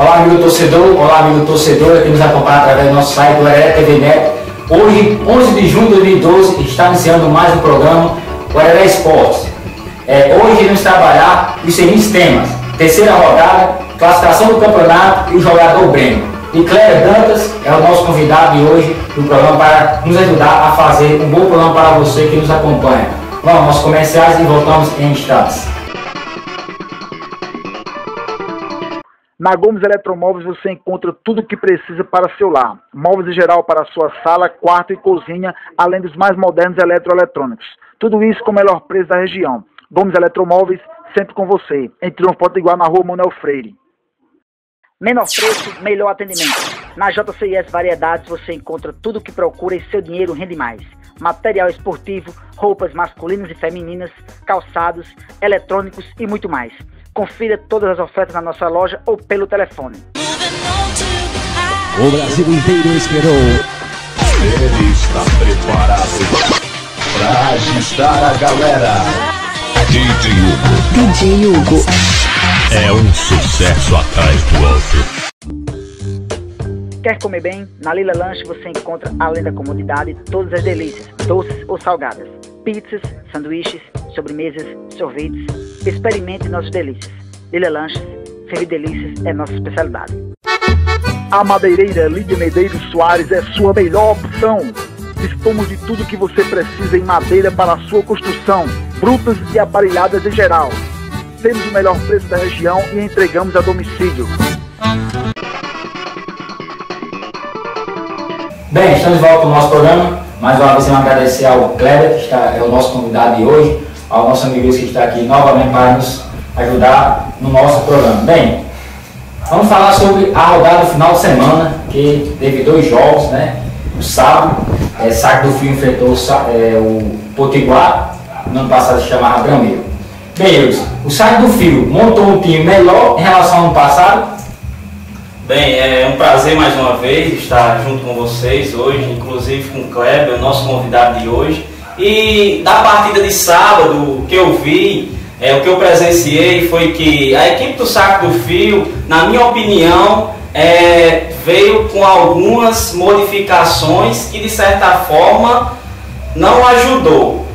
Olá, amigo torcedor que nos acompanha através do nosso site do Araré TV Neto. Hoje, 11 de junho de 2012, está iniciando mais um programa, o Araré Esportes. Hoje iremos trabalhar os seguintes temas: terceira rodada, classificação do campeonato e o jogador Breno. E Cléber Dantas é o nosso convidado de hoje do programa para nos ajudar a fazer um bom programa para você que nos acompanha. Vamos aos comerciais e voltamos em instantes. Na Gomes Eletromóveis você encontra tudo o que precisa para seu lar. Móveis em geral para sua sala, quarto e cozinha, além dos mais modernos eletroeletrônicos. Tudo isso com o melhor preço da região. Gomes Eletromóveis, sempre com você. Em Triunfo Potiguar, na rua Manuel Freire. Menor preço, melhor atendimento. Na JCIS Variedades você encontra tudo o que procura e seu dinheiro rende mais. Material esportivo, roupas masculinas e femininas, calçados, eletrônicos e muito mais. Confira todas as ofertas na nossa loja ou pelo telefone. O Brasil inteiro esperou. Ele está preparado para agitar a galera. DJ Hugo. É um sucesso atrás do outro. Quer comer bem? Na Lila Lanche você encontra, além da comodidade, todas as delícias, doces ou salgadas. Pizzas, sanduíches, sobremesas, sorvetes. Experimente nossas delícias. Lila Lanches, servir delícias é nossa especialidade. A madeireira Lídia Medeiros Soares é sua melhor opção. Dispomos de tudo que você precisa em madeira para a sua construção, brutas e aparelhadas em geral. Temos o melhor preço da região e entregamos a domicílio. Bem, estamos de volta para o nosso programa. Mais uma vez, eu agradecer ao Cléber, que é o nosso convidado de hoje, ao nosso amigo que está aqui novamente para nos ajudar no nosso programa. Bem, vamos falar sobre a rodada do final de semana, que teve 2 jogos, né? No sábado, Saco do Fio enfrentou o Potiguar, no ano passado se chamava Brameiro. Bem, Wilson, o Saco do Fio montou um time melhor em relação ao ano passado? Bem, é um prazer mais uma vez estar junto com vocês hoje, inclusive com o Cléber, o nosso convidado de hoje. E da partida de sábado, o que eu vi, o que eu presenciei foi que a equipe do Saco do Fio, na minha opinião, veio com algumas modificações que de certa forma não ajudou.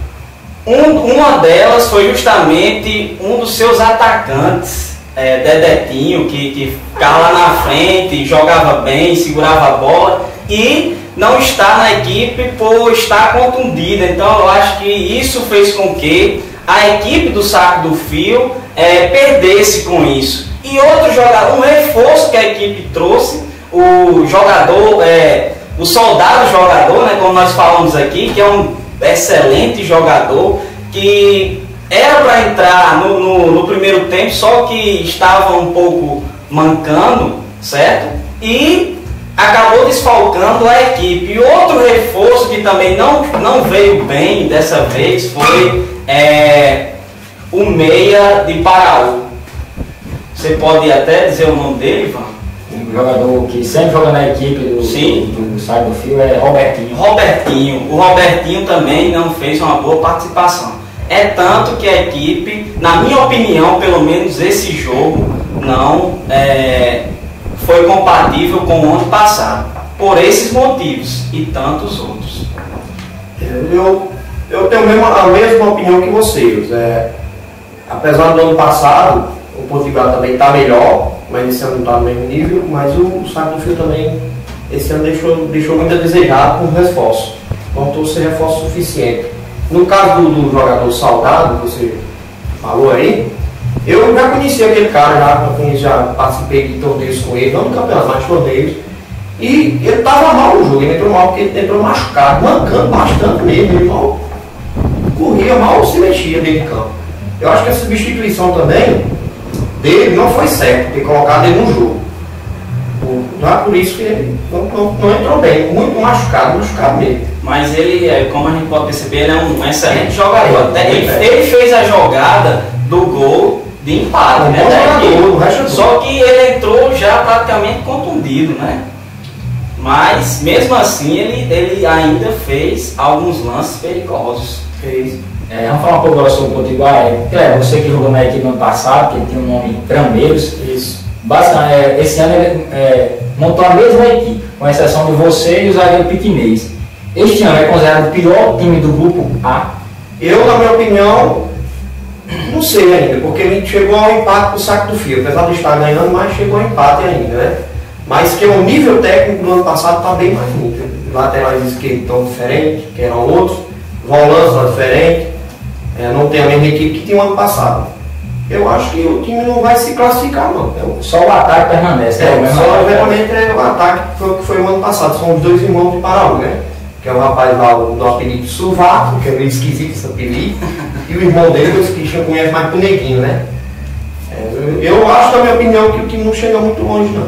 Uma delas foi justamente um dos seus atacantes, Dedetinho, que ficava lá na frente, jogava bem, segurava a bola e não está na equipe por estar contundida. Então eu acho que isso fez com que a equipe do Saco do Fio perdesse com isso. E outro jogador, um reforço que a equipe trouxe, o jogador, o soldado jogador, né, como nós falamos aqui, que é um excelente jogador, que era para entrar no primeiro tempo, só que estava um pouco mancando, certo? E acabou desfalcando a equipe. E outro reforço que também não veio bem dessa vez foi o meia de Paraú. Você pode até dizer o nome dele, Ivan? O jogador que sempre joga na equipe do Saco do Fio é Robertinho. O Robertinho também não fez uma boa participação. É tanto que a equipe, na minha opinião, pelo menos esse jogo, não foi compatível com o ano passado. Por esses motivos e tantos outros. Eu tenho a mesma opinião que vocês. Apesar do ano passado, o Potiguar também está melhor, mas esse ano não está no mesmo nível, mas o Saco do Fio também, esse ano deixou muito a desejar com o reforço. Não ser reforço suficiente. No caso do jogador Salgado, que você falou aí, eu já conheci aquele cara, já participei de torneios com ele, não no campeonato, mas de torneios, e ele estava mal no jogo, ele entrou mal porque ele entrou machucado, mancando bastante mesmo, ele mal corria, mal se mexia dentro de campo. Eu acho que essa substituição também dele não foi certo, ter colocado ele no jogo. Não é por isso que ele não entrou bem, muito machucado mesmo. Mas ele, como a gente pode perceber, ele é um excelente jogador. Ele fez a jogada do gol de empate, né? Só que ele entrou já praticamente contundido, né? Mas mesmo assim ele ainda fez alguns lances perigosos. Vamos falar um pouco agora sobre o Potiguar. Cléber, você que jogou na equipe no ano passado, que ele tinha um nome Brameiros. Isso. basicamente, esse ano ele montou a mesma equipe, com exceção de você e o zagueiro Piquinês. Este ano é considerado o pior time do grupo A? Eu, na minha opinião, não sei ainda, porque ele chegou ao empate com o Saco do Fio, apesar de estar ganhando, mas chegou ao empate ainda, né? Mas que o nível técnico do ano passado está bem mais nível. Laterais esquerdos estão diferentes, que eram outros, volantes lá diferentes, não tem a mesma equipe que tinha o ano passado. Eu acho que o time não vai se classificar, não. Só o ataque permanece, né? Só realmente o ataque que foi o ano passado, são os dois irmãos de Paraú, né? Que é o rapaz lá do apelido Suvaco, que é meio esquisito esse apelido, e o irmão dele, os que conhecem mais pro Neguinho, né? Eu acho, na minha opinião, que o time não chega muito longe, não.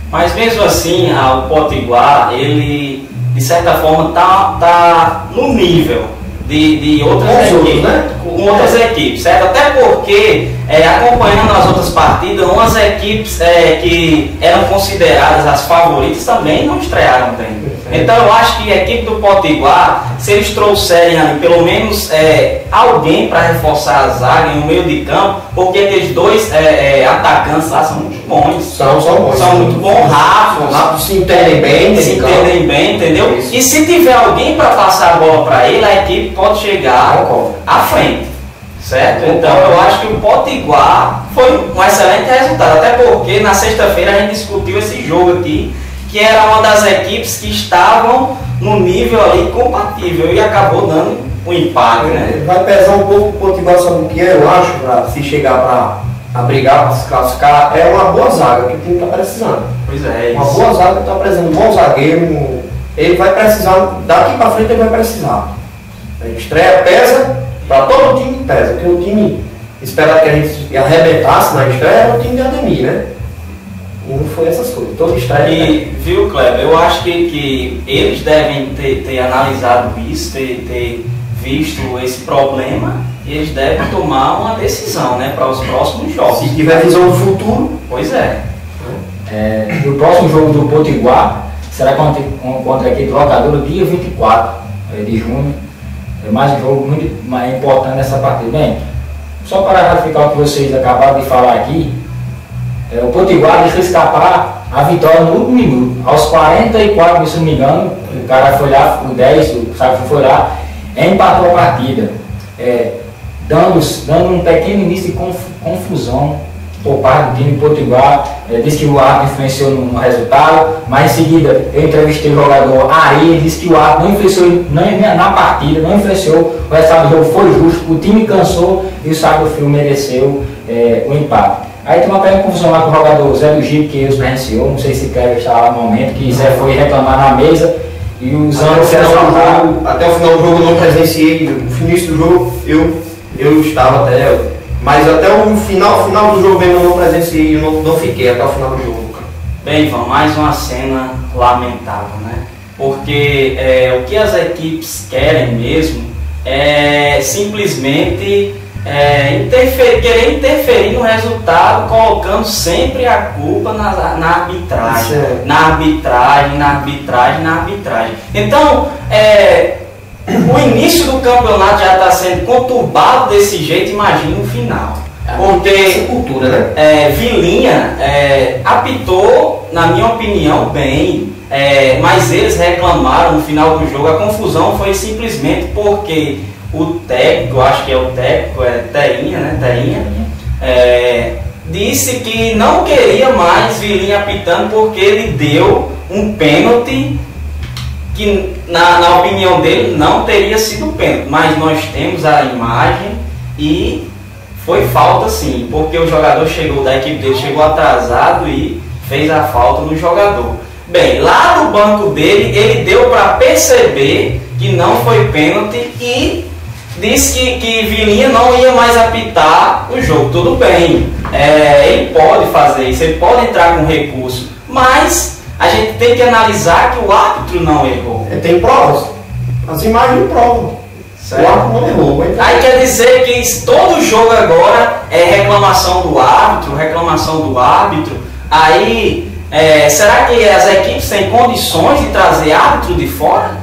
Mas mesmo assim, o Potiguar, ele de certa forma tá no nível de outras equipes, né? Com outras equipes, certo? Até porque, acompanhando as outras partidas, umas equipes que eram consideradas as favoritas também não estrearam bem. Então eu acho que a equipe do Potiguar, se eles trouxerem ali, pelo menos alguém para reforçar a zaga no meio de campo, porque aqueles dois atacantes lá são muito bons. São muito bons, rápidos, se entendem bem, entendeu? Isso. E se tiver alguém para passar a bola para ele, a equipe pode chegar à frente. Certo? Então eu acho que o Potiguar foi um excelente resultado, até porque na sexta-feira a gente discutiu esse jogo aqui, que era uma das equipes que estavam no nível ali compatível e acabou dando um empate, né? Vai pesar um pouco o Potiguar, sabe o que eu acho, para se chegar para brigar, para se classificar, é uma boa zaga que o time está precisando. Pois é, uma boa zaga que está precisando, um bom zagueiro, ele vai precisar, daqui para frente ele vai precisar. A estreia pesa, para todo o time pesa, porque o time esperava que a gente arrebentasse na estreia, era o time de Ademir, né? E não foi essas coisas, toda estreia. E, viu, Kleber, eu acho que eles devem ter analisado isso, ter visto esse problema, e eles devem tomar uma decisão, né, para os próximos jogos. Se tiver visão do futuro. Pois é. O próximo jogo do Potiguar será contra a equipe locadora dia 24 de junho. É mais um jogo muito mais importante nessa partida. Bem, só para ratificar o que vocês acabaram de falar aqui, o Potiguar deixou escapar a vitória no último minuto. Aos 44, se não me engano, o cara foi lá, o 10, o Sábio foi lá, empatou a partida, dando um pequeno início de confusão por parte do time Potiguar. Disse que o árbitro influenciou no resultado, mas em seguida eu entrevistei o jogador Ari, ele disse que o árbitro não influenciou na partida, não influenciou, o resultado do jogo foi justo, o time cansou e o Sábio Frio mereceu o empate. Aí tem uma pequena confusão lá com o jogador Zé do Gip, que os presenciou, não sei se Cleber estava lá no momento, que Zé foi reclamar na mesa e os anos até o final do jogo eu não presenciei, no início do jogo eu estava mas até o final do jogo mesmo eu não presenciei, eu não fiquei até o final do jogo. Bem, Ivan, mais uma cena lamentável, né? Porque o que as equipes querem mesmo é simplesmente querer interferir no resultado, colocando sempre a culpa na arbitragem. Então, o início do campeonato já está sendo conturbado desse jeito, imagina o final. Porque cultura, né? Vilinha apitou, na minha opinião, bem, mas eles reclamaram no final do jogo. A confusão foi simplesmente porque o técnico, acho que é o técnico, Terinha, né? Terinha, disse que não queria mais Vilinha apitando porque ele deu um pênalti que, na opinião dele, não teria sido pênalti. Mas nós temos a imagem e foi falta sim, porque o jogador da equipe dele chegou atrasado e fez a falta no jogador. Bem, lá no banco dele, ele deu para perceber que não foi pênalti e disse que Vilinha não ia mais apitar o jogo. Tudo bem, ele pode fazer isso, ele pode entrar com recurso, mas a gente tem que analisar que o árbitro não errou. Tem provas, as imagens provam. Certo. O árbitro não errou. Aí quer dizer que todo jogo agora é reclamação do árbitro. Aí, será que as equipes têm condições de trazer árbitro de fora?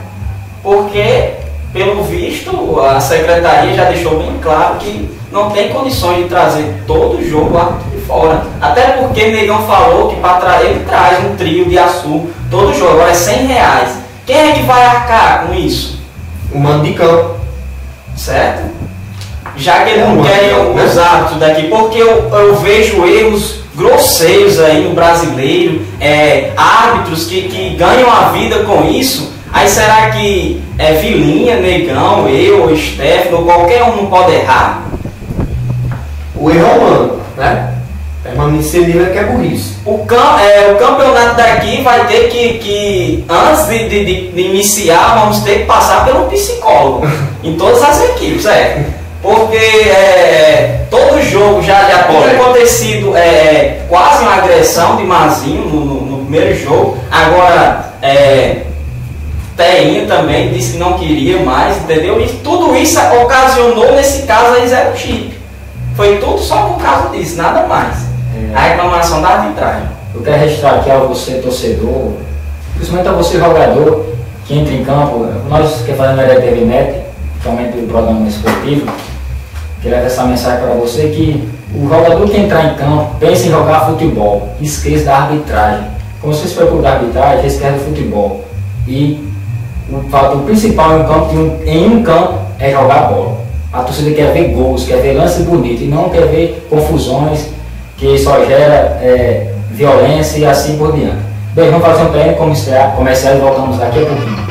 Porque, pelo visto, a secretaria já deixou bem claro que não tem condições de trazer todo jogo árbitro de fora. Até porque Negão falou que ele traz um trio de açúcar todo jogo, agora é R$100. Quem é que vai arcar com isso? O mando de campo. Certo? Já que eles não querem os árbitros daqui, porque eu vejo erros grosseiros aí no brasileiro, árbitros que ganham a vida com isso. Aí será que Vilinha, Negão, eu, Stefano, qualquer um não pode errar? O erro é humano, né? Permanecer nele que é burrice. O campeonato daqui vai ter que antes de iniciar, vamos ter que passar pelo psicólogo em todas as equipes, porque todo jogo já tinha acontecido quase uma agressão de Mazinho no primeiro jogo. Agora Teinha também disse que não queria mais, entendeu? E tudo isso ocasionou nesse caso aí 0 chip. Foi tudo só por causa disso, nada mais. A reclamação da arbitragem. Eu quero registrar aqui a você, torcedor, principalmente a você, jogador, que entra em campo. Nós que fazemos a TV principalmente o programa esportivo, quero dar essa mensagem para você que o jogador que entrar em campo, pense em jogar futebol, esqueça da arbitragem. Como você se preocupa da arbitragem, esquece do futebol. E o fator principal em um campo é jogar bola. A torcida quer ver gols, quer ver lances bonitos e não quer ver confusões que só gera violência e assim por diante. Bem, vamos fazer um treino comercial e voltamos daqui a pouquinho.